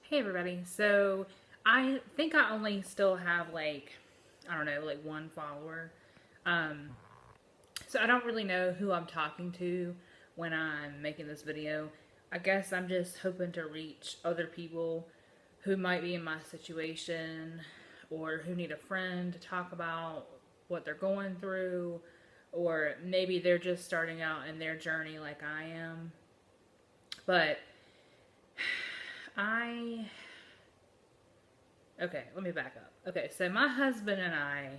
Hey everybody. So I think I only still have I don't know, like one follower. Um, so I don't really know who I'm talking to when I'm making this video. I guess I'm just hoping to reach other people who might be in my situation or who need a friend to talk about what they're going through, or maybe they're just starting out in their journey like I am. But I Okay, let me back up. Okay, so my husband and I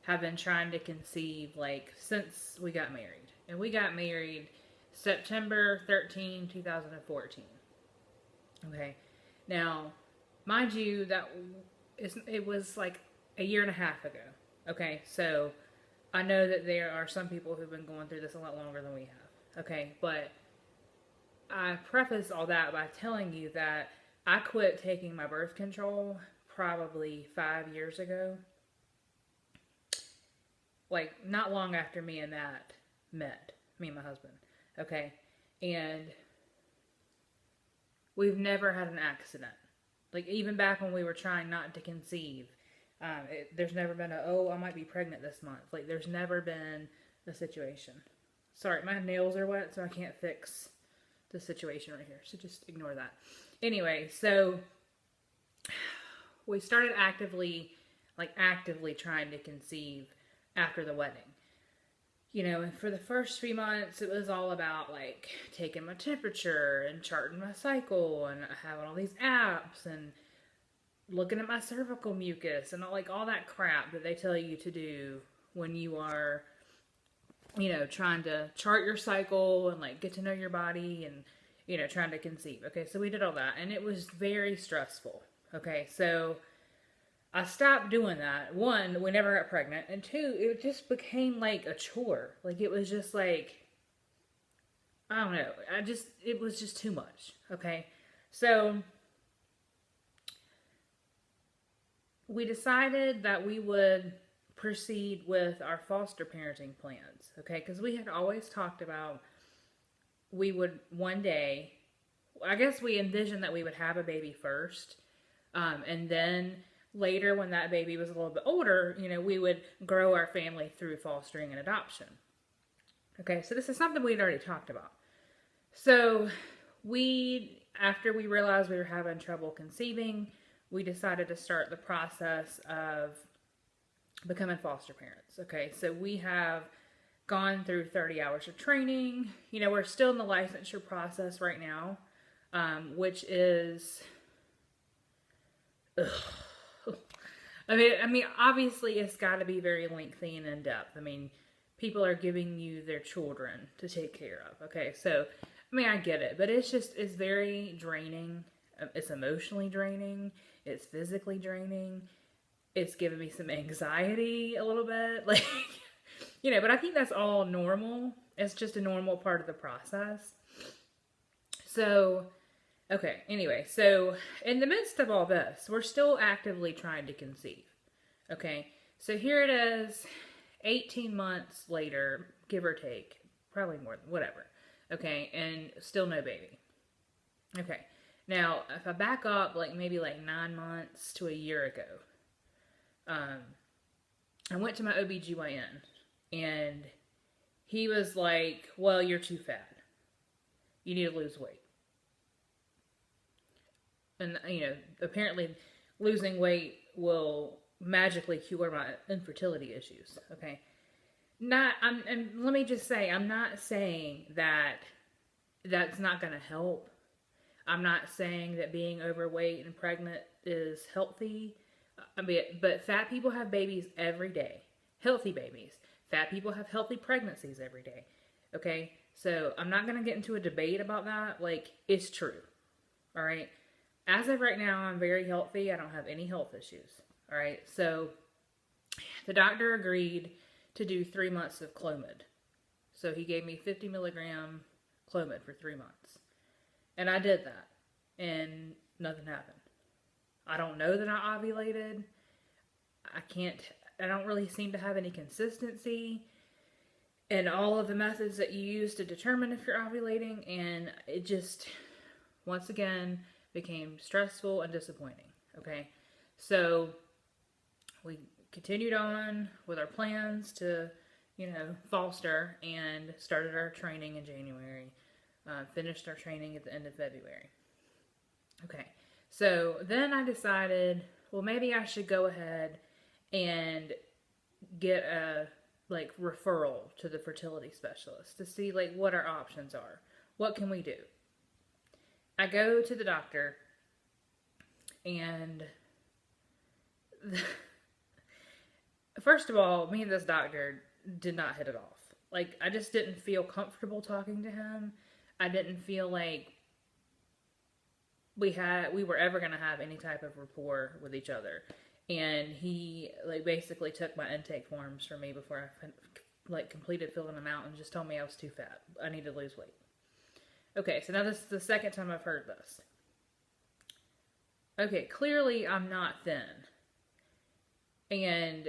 have been trying to conceive since we got married. And we got married September 13, 2014. Okay. Now, mind you, it was like a year and a half ago. Okay, so I know that there are some people who've been going through this a lot longer than we have. Okay, but I preface all that by telling you that I quit taking my birth control probably 5 years ago, like not long after me and Matt met, me and my husband. Okay, and we've never had an accident. Like even back when we were trying not to conceive, there's never been I might be pregnant this month. Like there's never been a situation. Sorry, my nails are wet, so I can't fix the situation right here. So just ignore that. Anyway, so we started actively trying to conceive after the wedding. And for the first 3 months, it was all about like taking my temperature and charting my cycle and having all these apps and looking at my cervical mucus and all that crap that they tell you to do when you are, trying to chart your cycle and like get to know your body and, trying to conceive. Okay, so we did all that and it was very stressful. Okay, so I stopped doing that. One, we never got pregnant, and two, it just became like a chore. Like it was just like I don't know. It was just too much. Okay, so we decided that we would proceed with our foster parenting plans. Okay, because we had always talked about we would one day. I guess we envisioned that we would have a baby first, and then later, when that baby was a little bit older, we would grow our family through fostering and adoption. Okay, so this is something we'd already talked about. So after we realized we were having trouble conceiving, we decided to start the process of becoming foster parents. Okay, so we have gone through 30 hours of training. We're still in the licensure process right now, which is, ugh. I mean, obviously, it's got to be very lengthy and in depth. I mean, people are giving you their children to take care of. Okay, so I get it, but it's very draining. It's emotionally draining. It's physically draining. It's giving me some anxiety a little bit, but I think that's all normal. It's just a normal part of the process. So okay, anyway, so in the midst of all this, we're still actively trying to conceive. Okay, so here it is, 18 months later, give or take, probably more, whatever. Okay, and still no baby. Okay, now if I back up maybe 9 months to a year ago, I went to my OBGYN and he was like, well, you're too fat. You need to lose weight. And apparently losing weight will magically cure my infertility issues. Okay, and let me just say, I'm not saying that that's not going to help. I'm not saying that being overweight and pregnant is healthy. But fat people have babies every day, healthy babies. Fat people have healthy pregnancies every day. Okay, so I'm not going to get into a debate about that. It's true. All right. As of right now, I'm very healthy. I don't have any health issues. All right. So the doctor agreed to do 3 months of Clomid. So he gave me 50 milligram Clomid for 3 months. And I did that. And nothing happened. I don't know that I ovulated. I don't really seem to have any consistency in all of the methods that you use to determine if you're ovulating. And it just, once again, became stressful and disappointing. Okay, so we continued on with our plans to, foster, and started our training in January. Finished our training at the end of February. Okay, so then I decided, well, maybe I should go ahead and get a referral to the fertility specialist to see what our options are. What can we do? I go to the doctor, and first of all, me and this doctor did not hit it off. I just didn't feel comfortable talking to him. I didn't feel like we were ever going to have any type of rapport with each other. And he basically took my intake forms for me before I completed filling them out, and just told me I was too fat. I need to lose weight. Okay, so now this is the second time I've heard this. Okay, clearly I'm not thin. And,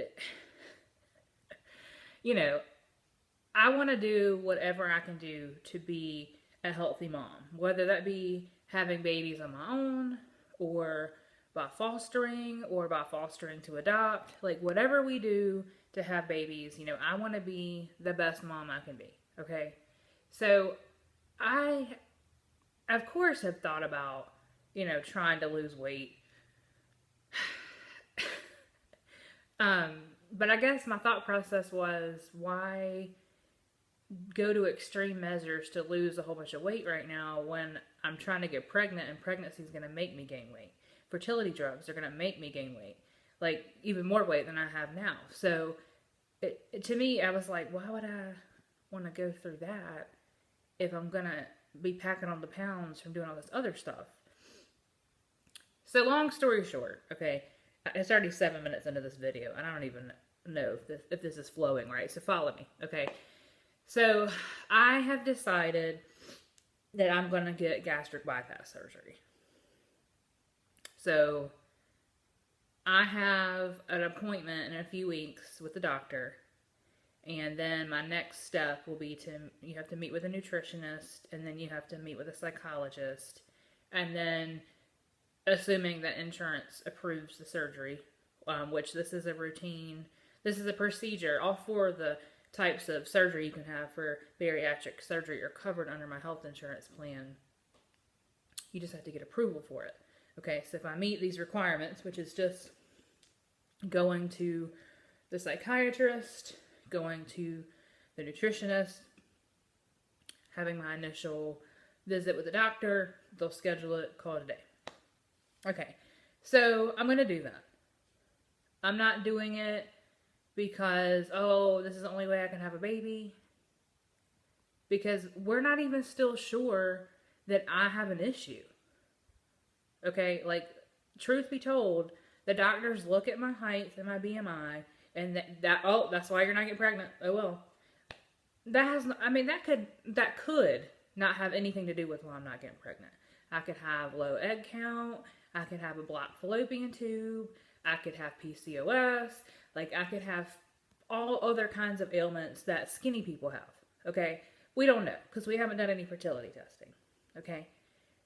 I want to do whatever I can do to be a healthy mom. Whether that be having babies on my own, or by fostering, or by fostering to adopt. Whatever we do to have babies, I want to be the best mom I can be. Okay? So, I, of course, have thought about, trying to lose weight. But I guess my thought process was, why go to extreme measures to lose a whole bunch of weight right now when I'm trying to get pregnant, and pregnancy is going to make me gain weight. Fertility drugs are going to make me gain weight, even more weight than I have now. So to me, I was like, why would I want to go through that if I'm going to be packing on the pounds from doing all this other stuff? So long story short, okay, it's already 7 minutes into this video, and I don't even know if this is flowing right, so follow me, okay? So I have decided that I'm going to get gastric bypass surgery. So I have an appointment in a few weeks with the doctor, and then my next step will be you have to meet with a nutritionist, and then you have to meet with a psychologist, and then assuming that insurance approves the surgery, which this is a procedure. All 4 of the types of surgery you can have for bariatric surgery are covered under my health insurance plan. You just have to get approval for it. Okay, so if I meet these requirements, which is just going to the psychiatrist, going to the nutritionist, having my initial visit with the doctor, they'll schedule it, call it a day. Okay, so I'm going to do that. I'm not doing it because, this is the only way I can have a baby. Because we're not even still sure that I have an issue. Okay, truth be told, the doctors look at my height and my BMI, and that's why you're not getting pregnant. Oh well. That could not have anything to do with why I'm not getting pregnant. I could have low egg count. I could have a blocked fallopian tube. I could have PCOS. I could have all other kinds of ailments that skinny people have. Okay? We don't know because we haven't done any fertility testing. Okay?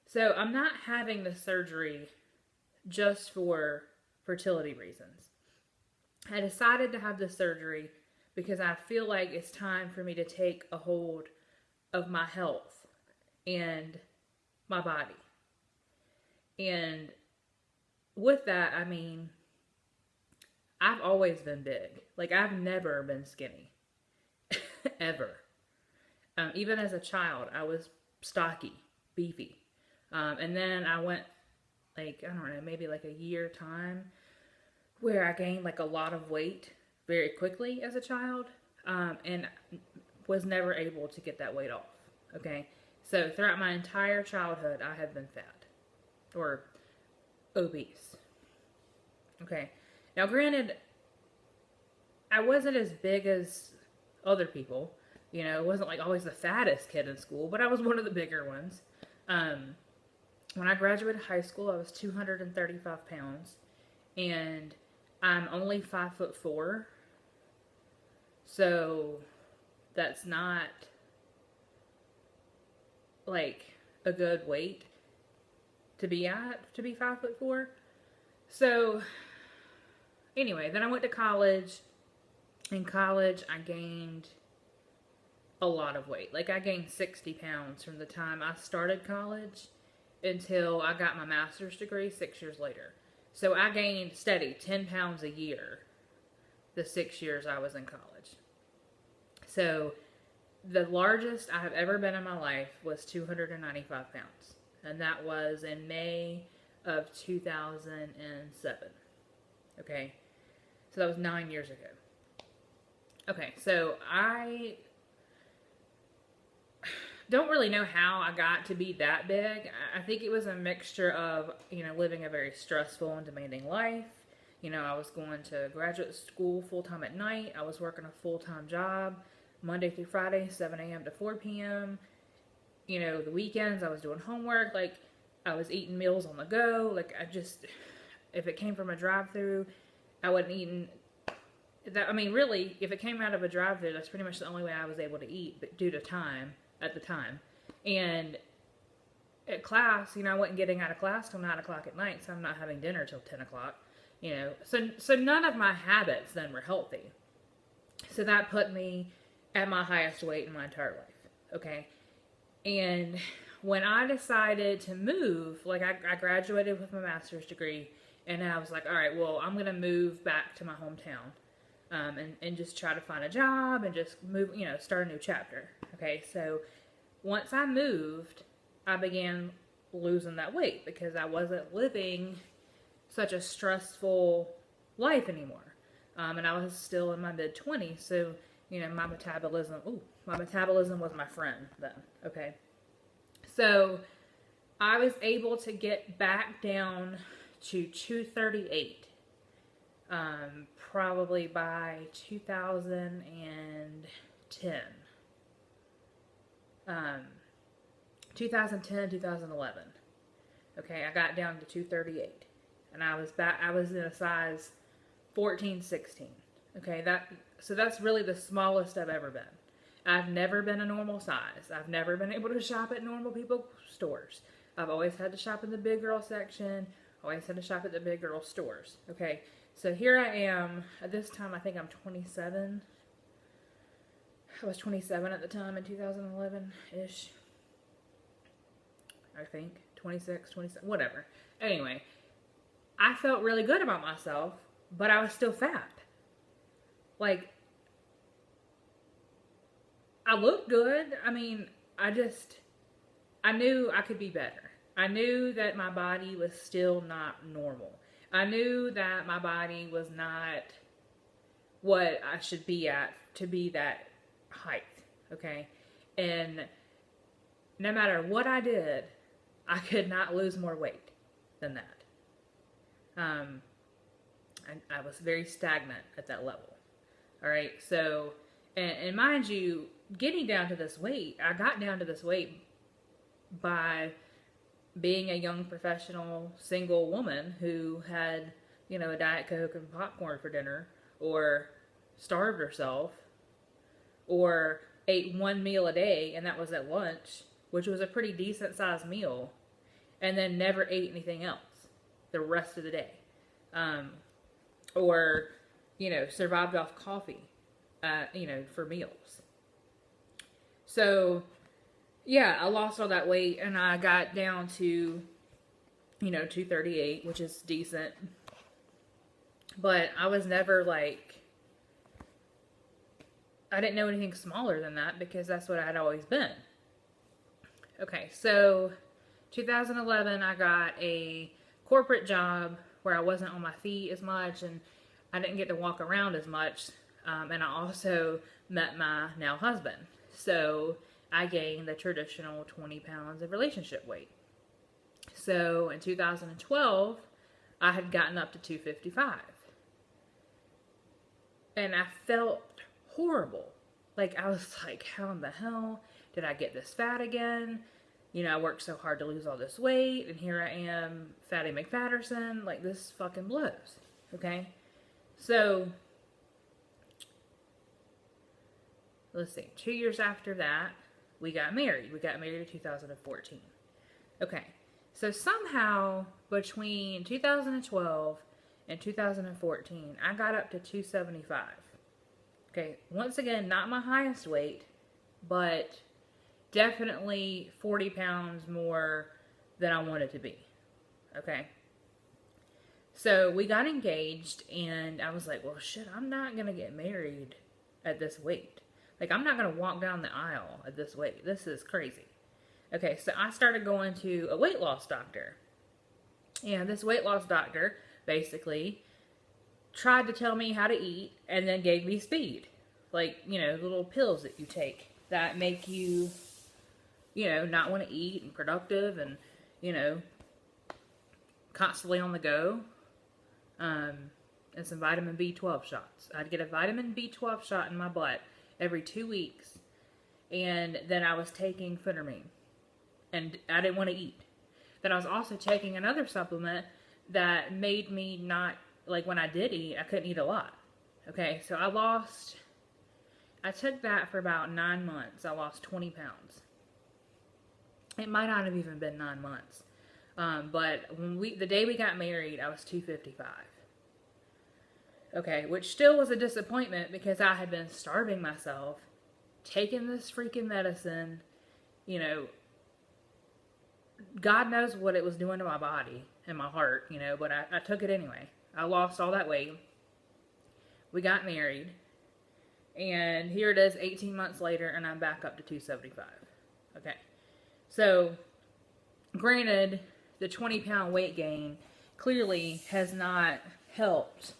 So I'm not having the surgery just for fertility reasons. I decided to have the surgery because I feel like it's time for me to take a hold of my health and my body. And with that, I've always been big. I've never been skinny. Ever. Even as a child, I was stocky, beefy. And then I went, maybe a year time where I gained a lot of weight very quickly as a child. And was never able to get that weight off. Okay. So throughout my entire childhood, I have been fat. Or obese. Okay. Now granted, I wasn't as big as other people. It wasn't always the fattest kid in school, but I was one of the bigger ones. When I graduated high school, I was 235 pounds, and I'm only 5'4". So that's not a good weight to be at to be 5'4". So anyway, then I went to college. In college, I gained a lot of weight. Like I gained 60 pounds from the time I started college until I got my master's degree 6 years later. So I gained steady 10 pounds a year the 6 years I was in college. So the largest I have ever been in my life was 295 pounds. And that was in May of 2007. Okay. So that was 9 years ago. Okay. So I don't really know how I got to be that big. I think it was a mixture of, living a very stressful and demanding life. I was going to graduate school full-time at night. I was working a full-time job Monday through Friday, 7 a.m. to 4 p.m. The weekends I was doing homework. Like, I was eating meals on the go. Like, if it came from a drive-thru, I wasn't eating that. I mean, really, if it came out of a drive-thru, that's pretty much the only way I was able to eat, but due to time at the time. And at class, I wasn't getting out of class till 9 o'clock at night, so I'm not having dinner till 10 o'clock. So none of my habits then were healthy. So that put me at my highest weight in my entire life. Okay. And when I decided to move, like I graduated with my master's degree, and I was like, all right, well, I'm going to move back to my hometown, and just try to find a job and just move, start a new chapter. Okay. So once I moved, I began losing that weight because I wasn't living such a stressful life anymore. And I was still in my mid-20s, so, my metabolism was my friend then, okay? So, I was able to get back down to 238, probably by 2010. 2011. Okay, I got down to 238. And I was in a size 14, 16. Okay, so that's really the smallest I've ever been. I've never been a normal size. I've never been able to shop at normal people stores. I've always had to shop in the big girl section. Always had to shop at the big girl stores. Okay, so here I am. At this time, I think I'm 27. I was 27 at the time in 2011-ish. I think. 26, 27, whatever. Anyway, I felt really good about myself, but I was still fat. Like, I looked good. I mean, I knew I could be better. I knew that my body was still not normal. I knew that my body was not what I should be at to be that height, okay? And no matter what I did, I could not lose more weight than that. I was very stagnant at that level. All right, so, and mind you, getting down to this weight, I got down to this weight by being a young professional single woman who had, a Diet Coke and popcorn for dinner, or starved herself, or ate one meal a day, and that was at lunch, which was a pretty decent sized meal, and then never ate anything else the rest of the day. Or, survived off coffee, for meals. So, yeah, I lost all that weight, and I got down to, 238, which is decent. But I was never, I didn't know anything smaller than that, because that's what I had always been. Okay, so 2011, I got a corporate job where I wasn't on my feet as much, and I didn't get to walk around as much. And I also met my now husband. So I gained the traditional 20 pounds of relationship weight. So in 2012, I had gotten up to 255. And I felt horrible. Like, I was like, how in the hell did I get this fat again? I worked so hard to lose all this weight, and here I am, Fatty McFatterson. Like, this fucking blows. Okay? So, let's see. 2 years after that, we got married. We got married in 2014. Okay. So somehow between 2012 and 2014, I got up to 275. Okay, once again, not my highest weight, but definitely 40 pounds more than I wanted to be. Okay. So we got engaged, and I was like, well, shit, I'm not going to get married at this weight. Like, I'm not going to walk down the aisle at this weight. This is crazy. Okay, so I started going to a weight loss doctor. And this weight loss doctor basically tried to tell me how to eat and then gave me speed. Like, little pills that you take that make you, not want to eat and productive and, constantly on the go. And some vitamin B12 shots. I'd get a vitamin B12 shot in my butt every 2 weeks. And then I was taking Phentermine. And I didn't want to eat. Then I was also taking another supplement that made me not, like when I did eat, I couldn't eat a lot. Okay, so I took that for about 9 months. I lost 20 pounds. It might not have even been 9 months. But the day we got married, I was 255. Okay, which still was a disappointment because I had been starving myself, taking this freaking medicine, God knows what it was doing to my body and my heart, but I took it anyway. I lost all that weight. We got married, and here it is 18 months later, and I'm back up to 275. Okay, so granted, the 20-pound weight gain clearly has not helped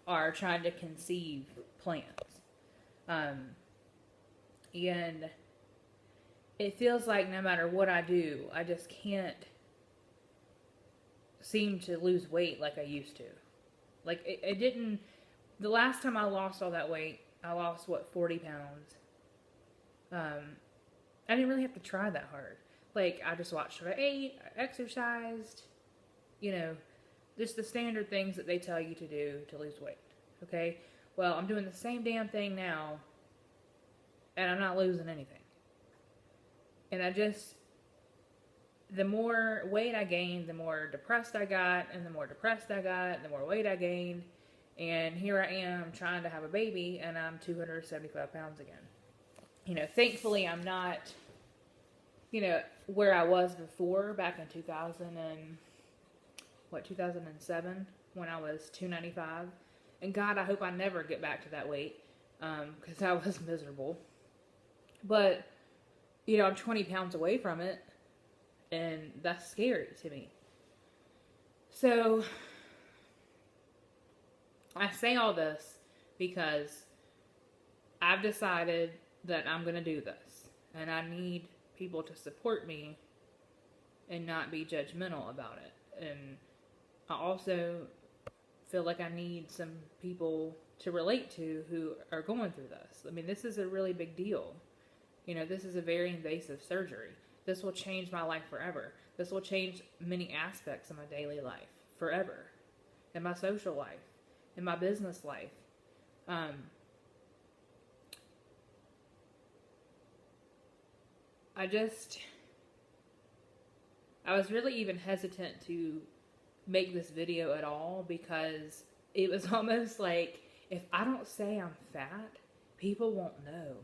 our trying to conceive plans. And it feels like no matter what I do, I just can't seem to lose weight like I used to. Like, it didn't... The last time I lost all that weight, I lost, 40 pounds. I didn't really have to try that hard. Like, I just watched what I ate, I exercised, just the standard things that they tell you to do to lose weight, okay? Well, I'm doing the same damn thing now, and I'm not losing anything. And the more weight I gained, the more depressed I got, and the more depressed I got, the more weight I gained, and here I am trying to have a baby, and I'm 275 pounds again. Thankfully, I'm not, where I was before, back in 2007, when I was 295. And God, I hope I never get back to that weight, because I was miserable. But, I'm 20 pounds away from it, and that's scary to me. So, I say all this because I've decided that I'm going to do this, and I need people to support me and not be judgmental about it. And I also feel like I need some people to relate to who are going through this. I mean, this is a really big deal. This is a very invasive surgery. This will change my life forever. This will change many aspects of my daily life forever. In my social life. In my business life. I was really even hesitant to make this video at all because it was almost like, if I don't say I'm fat, people won't know.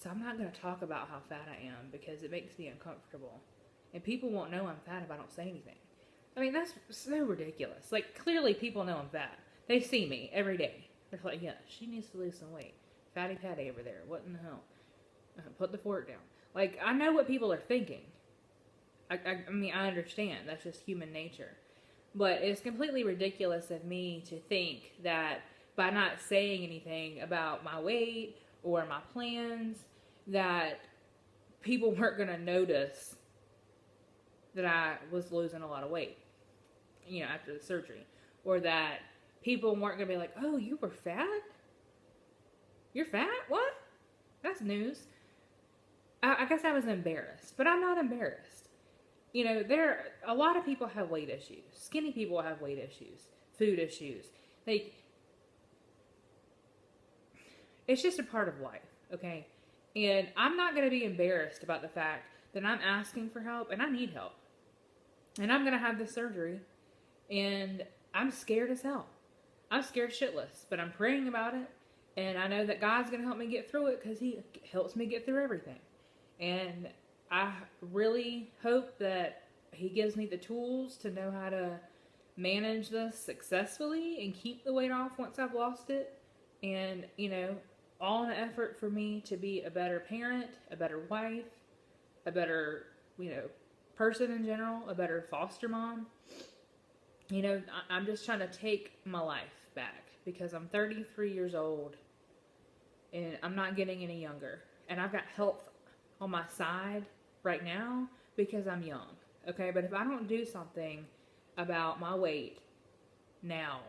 So I'm not going to talk about how fat I am because it makes me uncomfortable. And people won't know I'm fat if I don't say anything. I mean, that's so ridiculous. Like, clearly people know I'm fat. They see me every day. They're like, yeah, she needs to lose some weight. Fatty Patty over there. What in the hell? Put the fork down. Like, I know what people are thinking. I mean, I understand. That's just human nature. But it's completely ridiculous of me to think that by not saying anything about my weight or my plans, that people weren't going to notice that I was losing a lot of weight, after the surgery. Or that people weren't going to be like, oh, you were fat? You're fat? What? That's news. I guess I was embarrassed, but I'm not embarrassed. A lot of people have weight issues. Skinny people have weight issues, food issues. It's just a part of life, okay? And I'm not going to be embarrassed about the fact that I'm asking for help, and I need help. and I'm gonna have this surgery, and I'm scared as hell. I'm scared shitless, but I'm praying about it, and I know that God's gonna help me get through it because He helps me get through everything. And I really hope that He gives me the tools to know how to manage this successfully and keep the weight off once I've lost it. And, you know, all in an effort for me to be a better parent, a better wife, a better, you know, person in general, a better foster mom. You know, I'm just trying to take my life back because I'm 33 years old and I'm not getting any younger. And I've got health on my side right now because I'm young. Okay, but if I don't do something about my weight now,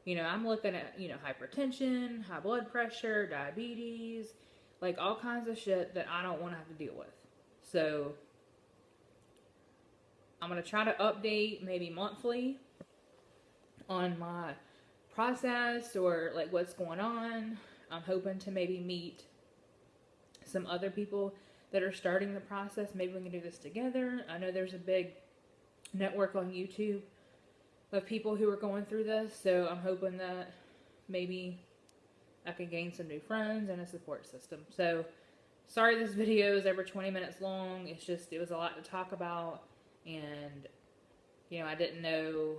you know, I'm looking at, you know, hypertension, high blood pressure, diabetes, like all kinds of shit that I don't want to have to deal with. So I'm going to try to update maybe monthly on my process or like what's going on. I'm hoping to maybe meet some other people that are starting the process. Maybe we can do this together. I know there's a big network on YouTube of people who are going through this, so I'm hoping that maybe I can gain some new friends and a support system. So sorry this video is over 20 minutes long. It's just, it was a lot to talk about, and you know, I didn't know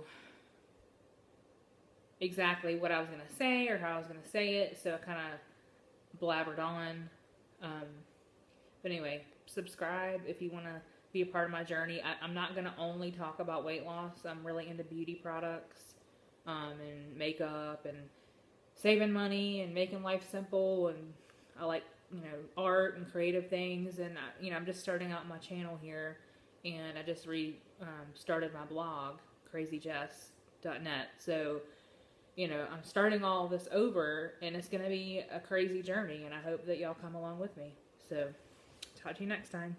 exactly what I was going to say or how I was going to say it, so I kind of blabbered on. But anyway, subscribe if you want to be a part of my journey. I'm not going to only talk about weight loss. I'm really into beauty products and makeup and saving money and making life simple, and I like, you know, art and creative things, and you know, I'm just starting out my channel here, and I just started my blog, crazyjess.net. So, you know, I'm starting all this over, and it's going to be a crazy journey, and I hope that y'all come along with me. So, talk to you next time.